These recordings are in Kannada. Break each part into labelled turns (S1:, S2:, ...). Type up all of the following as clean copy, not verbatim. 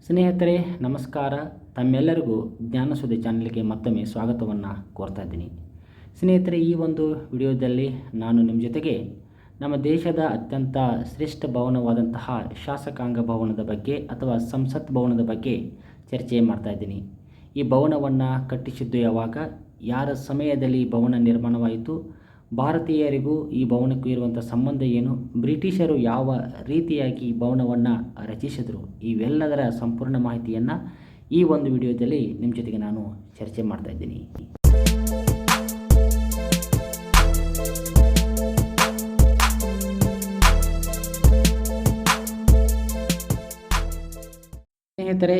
S1: ಸ್ನೇಹಿತರೆ ನಮಸ್ಕಾರ. ತಮ್ಮೆಲ್ಲರಿಗೂ ಜ್ಞಾನಸುದ್ದಿ ಚಾನಲ್ಗೆ ಮತ್ತೊಮ್ಮೆ ಸ್ವಾಗತವನ್ನು ಕೋರ್ತಾ ಇದ್ದೀನಿ. ಸ್ನೇಹಿತರೆ, ಈ ಒಂದು ವಿಡಿಯೋದಲ್ಲಿ ನಾನು ನಿಮ್ಮ ಜೊತೆಗೆ ನಮ್ಮ ದೇಶದ ಅತ್ಯಂತ ಶ್ರೇಷ್ಠ ಭವನವಾದಂತಹ ಶಾಸಕಾಂಗ ಭವನದ ಬಗ್ಗೆ ಅಥವಾ ಸಂಸತ್ ಭವನದ ಬಗ್ಗೆ ಚರ್ಚೆ ಮಾಡ್ತಾ ಇದ್ದೀನಿ. ಈ ಭವನವನ್ನು ಕಟ್ಟಿಸಿದ್ದು ಯಾವಾಗ, ಯಾರ ಸಮಯದಲ್ಲಿ ಈ ಭವನ ನಿರ್ಮಾಣವಾಯಿತು, ಭಾರತೀಯರಿಗೂ ಈ ಭವನಕ್ಕೂ ಇರುವಂಥ ಸಂಬಂಧ ಏನು, ಬ್ರಿಟಿಷರು ಯಾವ ರೀತಿಯಾಗಿ ಈ ಭವನವನ್ನು ರಚಿಸಿದರು, ಇವೆಲ್ಲದರ ಸಂಪೂರ್ಣ ಮಾಹಿತಿಯನ್ನು ಈ ಒಂದು ವಿಡಿಯೋದಲ್ಲಿ ನಿಮ್ಮ ಜೊತೆಗೆ ನಾನು ಚರ್ಚೆ ಮಾಡ್ತಾ ಇದ್ದೀನಿ. ಸ್ನೇಹಿತರೆ,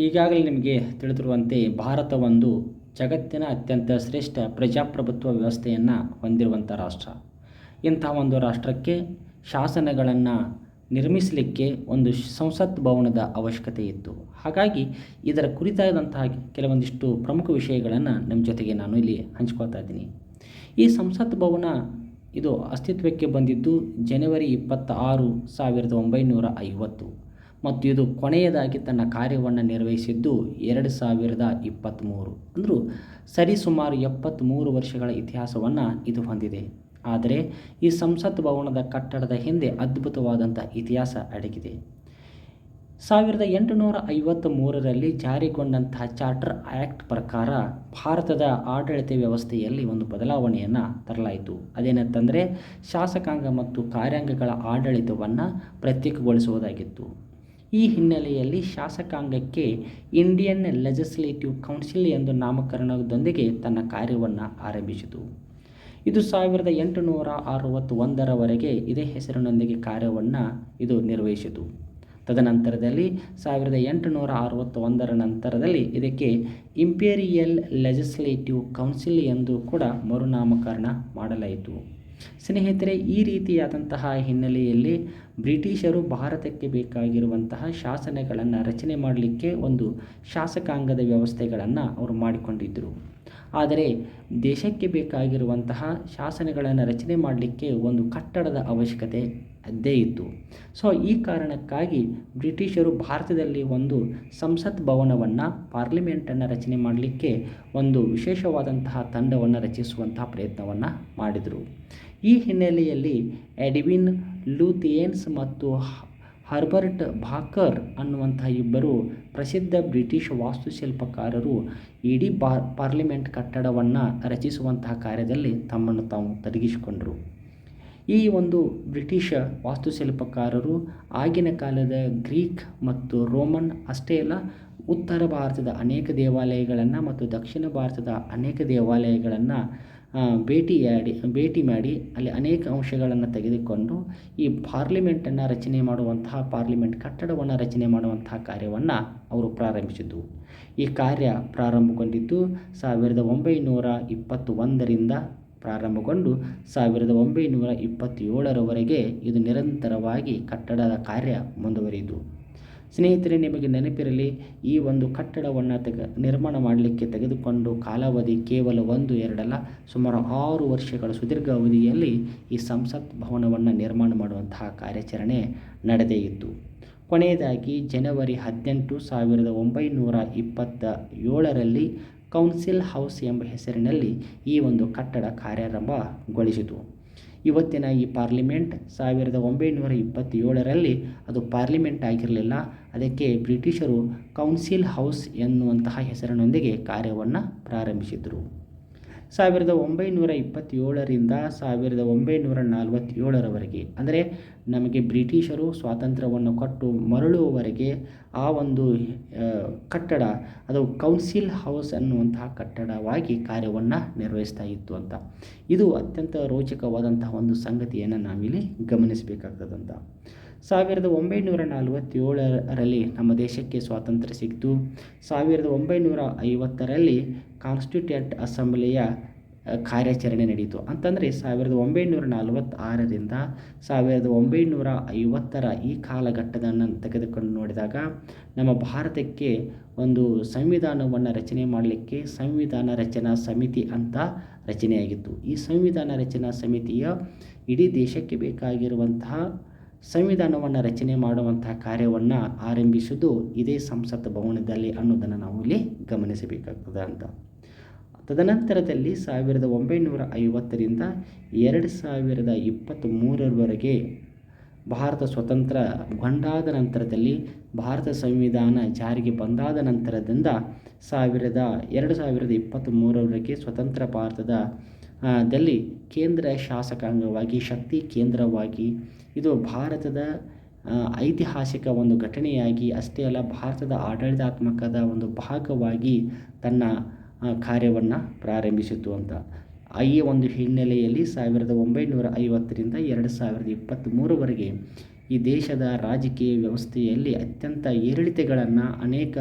S1: ಈಗಾಗಲೇ ನಿಮಗೆ ತಿಳಿದಿರುವಂತೆ ಭಾರತ ಒಂದು ಜಗತ್ತಿನ ಅತ್ಯಂತ ಶ್ರೇಷ್ಠ ಪ್ರಜಾಪ್ರಭುತ್ವ ವ್ಯವಸ್ಥೆಯನ್ನು ಹೊಂದಿರುವಂಥ ರಾಷ್ಟ್ರ. ಇಂಥ ಒಂದು ರಾಷ್ಟ್ರಕ್ಕೆ ಶಾಸನಗಳನ್ನು ನಿರ್ಮಿಸಲಿಕ್ಕೆ ಒಂದು ಸಂಸತ್ ಭವನದ ಅವಶ್ಯಕತೆ ಇತ್ತು. ಹಾಗಾಗಿ ಇದರ ಕುರಿತಾದಂತಹ ಕೆಲವೊಂದಿಷ್ಟು ಪ್ರಮುಖ ವಿಷಯಗಳನ್ನು ನಿಮ್ಮ ಜೊತೆಗೆ ನಾನು ಇಲ್ಲಿ ಹಂಚ್ಕೊಳ್ತಾ ಇದ್ದೀನಿ. ಈ ಸಂಸತ್ ಭವನ ಇದು ಅಸ್ತಿತ್ವಕ್ಕೆ ಬಂದಿದ್ದು ಜನವರಿ 26, 1950 ಮತ್ತು ಇದು ಕೊನೆಯದಾಗಿ ತನ್ನ ಕಾರ್ಯವನ್ನು ನಿರ್ವಹಿಸಿದ್ದು 2023. ಅಂದರೂ ಸರಿಸುಮಾರು 73 ವರ್ಷಗಳ ಇತಿಹಾಸವನ್ನು ಇದು ಹೊಂದಿದೆ. ಆದರೆ ಈ ಸಂಸತ್ ಭವನದ ಕಟ್ಟಡದ ಹಿಂದೆ ಅದ್ಭುತವಾದಂಥ ಇತಿಹಾಸ ಅಡಗಿದೆ. 1853ರಲ್ಲಿ ಜಾರಿಗೊಂಡಂತಹ ಚಾರ್ಟರ್ ಆ್ಯಕ್ಟ್ ಪ್ರಕಾರ ಭಾರತದ ಆಡಳಿತ ವ್ಯವಸ್ಥೆಯಲ್ಲಿ ಒಂದು ಬದಲಾವಣೆಯನ್ನು ತರಲಾಯಿತು. ಅದೇನಂತಂದರೆ ಶಾಸಕಾಂಗ ಮತ್ತು ಕಾರ್ಯಾಂಗಗಳ ಆಡಳಿತವನ್ನು ಪ್ರತ್ಯೇಕಗೊಳಿಸುವುದಾಗಿತ್ತು. ಈ ಹಿನ್ನೆಲೆಯಲ್ಲಿ ಶಾಸಕಾಂಗಕ್ಕೆ ಇಂಡಿಯನ್ ಲೆಜಿಸ್ಲೇಟಿವ್ ಕೌನ್ಸಿಲ್ ಎಂದು ನಾಮಕರಣದೊಂದಿಗೆ ತನ್ನ ಕಾರ್ಯವನ್ನು ಆರಂಭಿಸಿತು. ಇದು 1861ರವರೆಗೆ ಇದೇ ಹೆಸರಿನೊಂದಿಗೆ ಕಾರ್ಯವನ್ನು ಇದು ನಿರ್ವಹಿಸಿತು. ತದನಂತರದಲ್ಲಿ 1861ರ ನಂತರದಲ್ಲಿ ಇದಕ್ಕೆ ಇಂಪೀರಿಯಲ್ ಲೆಜಿಸ್ಲೇಟಿವ್ ಕೌನ್ಸಿಲ್ ಎಂದು ಕೂಡ ಮರುನಾಮಕರಣ ಮಾಡಲಾಯಿತು. ಸ್ನೇಹಿತರೆ, ಈ ರೀತಿಯಾದಂತಹ ಹಿನ್ನೆಲೆಯಲ್ಲಿ ಬ್ರಿಟಿಷರು ಭಾರತಕ್ಕೆ ಬೇಕಾಗಿರುವಂತಹ ಶಾಸನಗಳನ್ನು ರಚನೆ ಮಾಡಲಿಕ್ಕೆ ಒಂದು ಶಾಸಕಾಂಗದ ವ್ಯವಸ್ಥೆಗಳನ್ನು ಅವರು ಮಾಡಿಕೊಂಡಿದ್ದರು. ಆದರೆ ದೇಶಕ್ಕೆ ಬೇಕಾಗಿರುವಂತಹ ಶಾಸನಗಳನ್ನು ರಚನೆ ಮಾಡಲಿಕ್ಕೆ ಒಂದು ಕಟ್ಟಡದ ಅವಶ್ಯಕತೆ ಅದೇ ಇತ್ತು. ಸೊ ಈ ಕಾರಣಕ್ಕಾಗಿ ಬ್ರಿಟಿಷರು ಭಾರತದಲ್ಲಿ ಒಂದು ಸಂಸತ್ ಭವನವನ್ನು, ಪಾರ್ಲಿಮೆಂಟನ್ನು ರಚನೆ ಮಾಡಲಿಕ್ಕೆ ಒಂದು ವಿಶೇಷವಾದಂತಹ ತಂಡವನ್ನು ರಚಿಸುವಂತಹ ಪ್ರಯತ್ನವನ್ನು ಮಾಡಿದರು. ಈ ಹಿನ್ನೆಲೆಯಲ್ಲಿ ಎಡ್ವಿನ್ ಲೂಥಿಯನ್ಸ್ ಮತ್ತು ಹರ್ಬರ್ಟ್ ಬಾಕರ್ ಅನ್ನುವಂತಹ ಇಬ್ಬರು ಪ್ರಸಿದ್ಧ ಬ್ರಿಟಿಷ್ ವಾಸ್ತುಶಿಲ್ಪಕಾರರು ಇಡೀ ಪಾರ್ಲಿಮೆಂಟ್ ಕಟ್ಟಡವನ್ನು ರಚಿಸುವಂತಹ ಕಾರ್ಯದಲ್ಲಿ ತಮ್ಮನ್ನು ತಾವು ತೊಡಗಿಸಿಕೊಂಡರು. ಈ ಒಂದು ಬ್ರಿಟಿಷ್ ವಾಸ್ತುಶಿಲ್ಪಕಾರರು ಆಗಿನ ಕಾಲದ ಗ್ರೀಕ್ ಮತ್ತು ರೋಮನ್ ಅಷ್ಟೇ ಅಲ್ಲ, ಉತ್ತರ ಭಾರತದ ಅನೇಕ ದೇವಾಲಯಗಳನ್ನು ಮತ್ತು ದಕ್ಷಿಣ ಭಾರತದ ಅನೇಕ ದೇವಾಲಯಗಳನ್ನು ಭೇಟಿ ಮಾಡಿ ಅಲ್ಲಿ ಅನೇಕ ಅಂಶಗಳನ್ನು ತೆಗೆದುಕೊಂಡು ಈ ಪಾರ್ಲಿಮೆಂಟನ್ನು ರಚನೆ ಮಾಡುವಂತಹ, ಪಾರ್ಲಿಮೆಂಟ್ ಕಟ್ಟಡವನ್ನು ರಚನೆ ಮಾಡುವಂತಹ ಕಾರ್ಯವನ್ನು ಅವರು ಪ್ರಾರಂಭಿಸಿದ್ದು. ಈ ಕಾರ್ಯ ಪ್ರಾರಂಭಗೊಂಡಿದ್ದು 1921ರಿಂದ ಪ್ರಾರಂಭಗೊಂಡು 1927ರವರೆಗೆ ಇದು ನಿರಂತರವಾಗಿ ಕಟ್ಟಡದ ಕಾರ್ಯ ಮುಂದುವರಿಯಿತು. ಸ್ನೇಹಿತರೆ, ನಿಮಗೆ ನೆನಪಿರಲಿ, ಈ ಒಂದು ಕಟ್ಟಡವನ್ನು ನಿರ್ಮಾಣ ಮಾಡಲಿಕ್ಕೆ ತೆಗೆದುಕೊಂಡು ಕಾಲಾವಧಿ ಕೇವಲ 1-2 ಅಲ್ಲ, ಸುಮಾರು 6 ವರ್ಷಗಳ ಸುದೀರ್ಘ ಅವಧಿಯಲ್ಲಿ ಈ ಸಂಸತ್ ಭವನವನ್ನು ನಿರ್ಮಾಣ ಮಾಡುವಂತಹ ಕಾರ್ಯಾಚರಣೆ ನಡೆದೇ ಇತ್ತು. ಕೊನೆಯದಾಗಿ ಜನವರಿ 18, 1927ರಲ್ಲಿ ಕೌನ್ಸಿಲ್ ಹೌಸ್ ಎಂಬ ಹೆಸರಿನಲ್ಲಿ ಈ ಒಂದು ಕಟ್ಟಡ ಕಾರ್ಯಾರಂಭಗೊಳಿಸಿತು. ಇವತ್ತಿನ ಈ ಪಾರ್ಲಿಮೆಂಟ್ 1927ರಲ್ಲಿ ಅದು ಪಾರ್ಲಿಮೆಂಟ್ ಆಗಿರಲಿಲ್ಲ. ಅದಕ್ಕೆ ಬ್ರಿಟಿಷರು ಕೌನ್ಸಿಲ್ ಹೌಸ್ ಎನ್ನುವಂತಹ ಹೆಸರಿನೊಂದಿಗೆ ಕಾರ್ಯವನ್ನು ಪ್ರಾರಂಭಿಸಿದರು. 1927ರಿಂದ 1947ರವರೆಗೆ, ಅಂದರೆ ನಮಗೆ ಬ್ರಿಟಿಷರು ಸ್ವಾತಂತ್ರ್ಯವನ್ನು ಕೊಟ್ಟು ಮರಳುವವರೆಗೆ ಆ ಒಂದು ಕಟ್ಟಡ ಅದು ಕೌನ್ಸಿಲ್ ಹೌಸ್ ಅನ್ನುವಂತಹ ಕಟ್ಟಡವಾಗಿ ಕಾರ್ಯವನ್ನು ನಿರ್ವಹಿಸ್ತಾ ಇತ್ತು ಅಂತ. ಇದು ಅತ್ಯಂತ ರೋಚಕವಾದಂತಹ ಒಂದು ಸಂಗತಿಯನ್ನು ನಾವಿಲ್ಲಿ ಗಮನಿಸಬೇಕಾಗ್ತದಂತ. 1947ರಲ್ಲಿ ನಮ್ಮ ದೇಶಕ್ಕೆ ಸ್ವಾತಂತ್ರ್ಯ ಸಿಕ್ತು. 1950ರಲ್ಲಿ ಕಾನ್ಸ್ಟಿಟ್ಯೂಂಟ್ ಅಸೆಂಬ್ಲಿಯ ಕಾರ್ಯಾಚರಣೆ ನಡೆಯಿತು. ಅಂತಂದರೆ 1946ರಿಂದ 1950ರ ಈ ಕಾಲಘಟ್ಟವನ್ನು ತೆಗೆದುಕೊಂಡು ನೋಡಿದಾಗ ನಮ್ಮ ಭಾರತಕ್ಕೆ ಒಂದು ಸಂವಿಧಾನವನ್ನು ರಚನೆ ಮಾಡಲಿಕ್ಕೆ ಸಂವಿಧಾನ ರಚನಾ ಸಮಿತಿ ಅಂತ ರಚನೆಯಾಗಿತ್ತು. ಈ ಸಂವಿಧಾನ ರಚನಾ ಸಮಿತಿಯ ಇಡೀ ದೇಶಕ್ಕೆ ಬೇಕಾಗಿರುವಂತಹ ಸಂವಿಧಾನವನ್ನು ರಚನೆ ಮಾಡುವಂತಹ ಕಾರ್ಯವನ್ನು ಆರಂಭಿಸುವುದು ಇದೇ ಸಂಸತ್ ಭವನದಲ್ಲಿ ಅನ್ನೋದನ್ನು ನಾವು ಇಲ್ಲಿ ಗಮನಿಸಬೇಕಾಗ್ತದೆ ಅಂತ. ತದನಂತರದಲ್ಲಿ 1950ರಿಂದ 2023ರವರೆಗೆ ಭಾರತ ಸ್ವತಂತ್ರಗೊಂಡಾದ ನಂತರದಲ್ಲಿ ಭಾರತ ಸಂವಿಧಾನ ಜಾರಿಗೆ ಬಂದಾದ ನಂತರದಿಂದ 2023ರವರೆಗೆ ಸ್ವತಂತ್ರ ಭಾರತದ ದಲ್ಲಿ ಕೇಂದ್ರ ಶಾಸಕಾಂಗವಾಗಿ ಶಕ್ತಿ ಕೇಂದ್ರವಾಗಿ ಇದು ಭಾರತದ ಐತಿಹಾಸಿಕ ಒಂದು ಘಟನೆಯಾಗಿ ಅಷ್ಟೇ ಅಲ್ಲ ಭಾರತದ ಆಡಳಿತಾತ್ಮಕದ ಒಂದು ಭಾಗವಾಗಿ ತನ್ನ ಕಾರ್ಯವನ್ನು ಪ್ರಾರಂಭಿಸಿತು ಅಂತ. ಈ ಒಂದು ಹಿನ್ನೆಲೆಯಲ್ಲಿ 1950ರಿಂದ 2023ರವರೆಗೆ ಈ ದೇಶದ ರಾಜಕೀಯ ವ್ಯವಸ್ಥೆಯಲ್ಲಿ ಅತ್ಯಂತ ಏರಿಳಿತಗಳನ್ನು ಅನೇಕ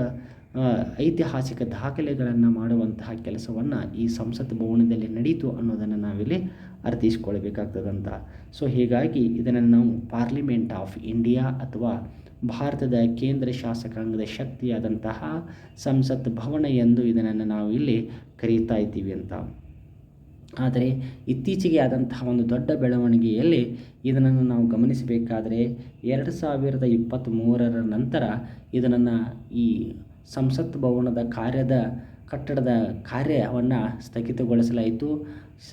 S1: ಐತಿಹಾಸಿಕ ದಾಖಲೆಗಳನ್ನು ಮಾಡುವಂತಹ ಕೆಲಸವನ್ನು ಈ ಸಂಸತ್ ಭವನದಲ್ಲಿ ನಡೀತು ಅನ್ನೋದನ್ನು ನಾವಿಲ್ಲಿ ಅರ್ಥೈಸ್ಕೊಳ್ಬೇಕಾಗ್ತದಂತ. ಸೊ ಹೀಗಾಗಿ ಇದನ್ನು ನಾವು ಪಾರ್ಲಿಮೆಂಟ್ ಆಫ್ ಇಂಡಿಯಾ ಅಥವಾ ಭಾರತದ ಕೇಂದ್ರ ಶಾಸಕಾಂಗದ ಶಕ್ತಿಯಾದಂತಹ ಸಂಸತ್ ಭವನ ಎಂದು ಇದನ್ನು ನಾವು ಇಲ್ಲಿ ಕರೀತಾ ಇದ್ದೀವಿ ಅಂತ. ಆದರೆ ಇತ್ತೀಚೆಗೆ ಆದಂತಹ ಒಂದು ದೊಡ್ಡ ಬೆಳವಣಿಗೆಯಲ್ಲಿ ಇದನ್ನು ನಾವು ಗಮನಿಸಬೇಕಾದರೆ 2023ರ ನಂತರ ಇದನ್ನು ಈ ಸಂಸತ್ ಭವನದ ಕಟ್ಟಡದ ಕಾರ್ಯವನ್ನು ಸ್ಥಗಿತಗೊಳಿಸಲಾಯಿತು.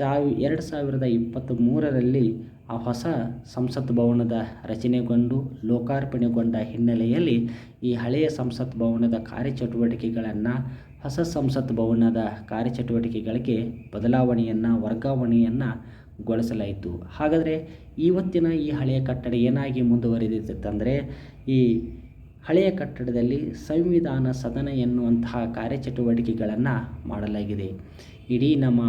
S1: 2023ರಲ್ಲಿ ಆ ಹೊಸ ಸಂಸತ್ ಭವನದ ರಚನೆಗೊಂಡು ಲೋಕಾರ್ಪಣೆಗೊಂಡ ಹಿನ್ನೆಲೆಯಲ್ಲಿ ಈ ಹಳೆಯ ಸಂಸತ್ ಭವನದ ಕಾರ್ಯಚಟುವಟಿಕೆಗಳನ್ನು ಹೊಸ ಸಂಸತ್ ಭವನದ ಕಾರ್ಯಚಟುವಟಿಕೆಗಳಿಗೆ ವರ್ಗಾವಣೆಯನ್ನು ಗೊಳಿಸಲಾಯಿತು. ಹಾಗಾದರೆ ಇವತ್ತಿನ ಈ ಹಳೆಯ ಕಟ್ಟಡ ಏನಾಗಿ ಮುಂದುವರಿದಿತ್ತಂದರೆ ಈ ಹಳೆಯ ಕಟ್ಟಡದಲ್ಲಿ ಸಂವಿಧಾನ ಸದನ ಎನ್ನುವಂತಹ ಕಾರ್ಯಚಟುವಟಿಕೆಗಳನ್ನು ಮಾಡಲಾಗಿದೆ. ಇಡೀ ನಮ್ಮ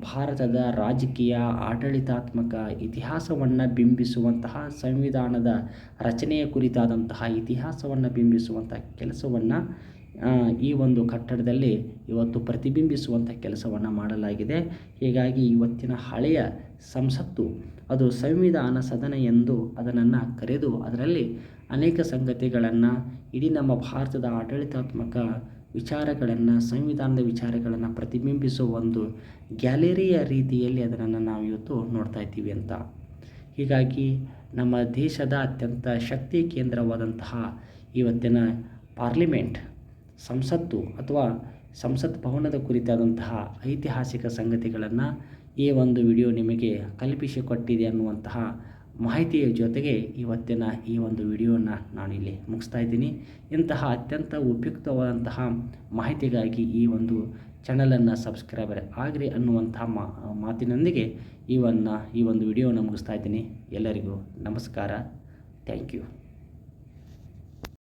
S1: ಭಾರತದ ರಾಜಕೀಯ ಆಡಳಿತಾತ್ಮಕ ಇತಿಹಾಸವನ್ನು ಬಿಂಬಿಸುವಂತಹ ಸಂವಿಧಾನದ ರಚನೆಯ ಕುರಿತಾದಂತಹ ಇತಿಹಾಸವನ್ನು ಬಿಂಬಿಸುವಂಥ ಕೆಲಸವನ್ನು ಈ ಒಂದು ಕಟ್ಟಡದಲ್ಲಿ ಇವತ್ತು ಪ್ರತಿಬಿಂಬಿಸುವಂಥ ಕೆಲಸವನ್ನು ಮಾಡಲಾಗಿದೆ. ಹೀಗಾಗಿ ಇವತ್ತಿನ ಹಳೆಯ ಸಂಸತ್ತು ಅದು ಸಂವಿಧಾನ ಸದನ ಎಂದು ಅದನ್ನು ಕರೆದು ಅದರಲ್ಲಿ ಅನೇಕ ಸಂಗತಿಗಳನ್ನು ಇಡೀ ನಮ್ಮ ಭಾರತದ ಆಡಳಿತಾತ್ಮಕ ವಿಚಾರಗಳನ್ನು ಸಂವಿಧಾನದ ವಿಚಾರಗಳನ್ನು ಪ್ರತಿಬಿಂಬಿಸುವ ಒಂದು ಗ್ಯಾಲರಿಯ ರೀತಿಯಲ್ಲಿ ಅದನ್ನು ನಾವು ಇವತ್ತು ನೋಡ್ತಾ ಇದ್ದೀವಿ ಅಂತ. ಹೀಗಾಗಿ ನಮ್ಮ ದೇಶದ ಅತ್ಯಂತ ಶಕ್ತಿ ಕೇಂದ್ರವಾದಂತಹ ಇವತ್ತಿನ ಪಾರ್ಲಿಮೆಂಟ್ ಸಂಸತ್ತು ಅಥವಾ ಸಂಸತ್ ಭವನದ ಕುರಿತಾದಂತಹ ಐತಿಹಾಸಿಕ ಸಂಗತಿಗಳನ್ನು ಈ ಒಂದು ವಿಡಿಯೋ ನಿಮಗೆ ಕಲ್ಪಿಸಿಕೊಟ್ಟಿದೆ ಅನ್ನುವಂತಹ ಮಾಹಿತಿಯ ಜೊತೆಗೆ ಇವತ್ತಿನ ಈ ಒಂದು ವಿಡಿಯೋನ ನಾನಿಲ್ಲಿ ಮುಗಿಸ್ತಾ ಇದ್ದೀನಿ. ಇಂತಹ ಅತ್ಯಂತ ಉಪಯುಕ್ತವಾದಂತಹ ಮಾಹಿತಿಗಾಗಿ ಈ ಒಂದು ಚಾನಲನ್ನು ಸಬ್ಸ್ಕ್ರೈಬರ್ ಆಗಿರಿ ಅನ್ನುವಂತಹ ಮಾತಿನೊಂದಿಗೆ ಈ ಒಂದು ವಿಡಿಯೋನ ಮುಗಿಸ್ತಾ ಇದ್ದೀನಿ. ಎಲ್ಲರಿಗೂ ನಮಸ್ಕಾರ. Thank you.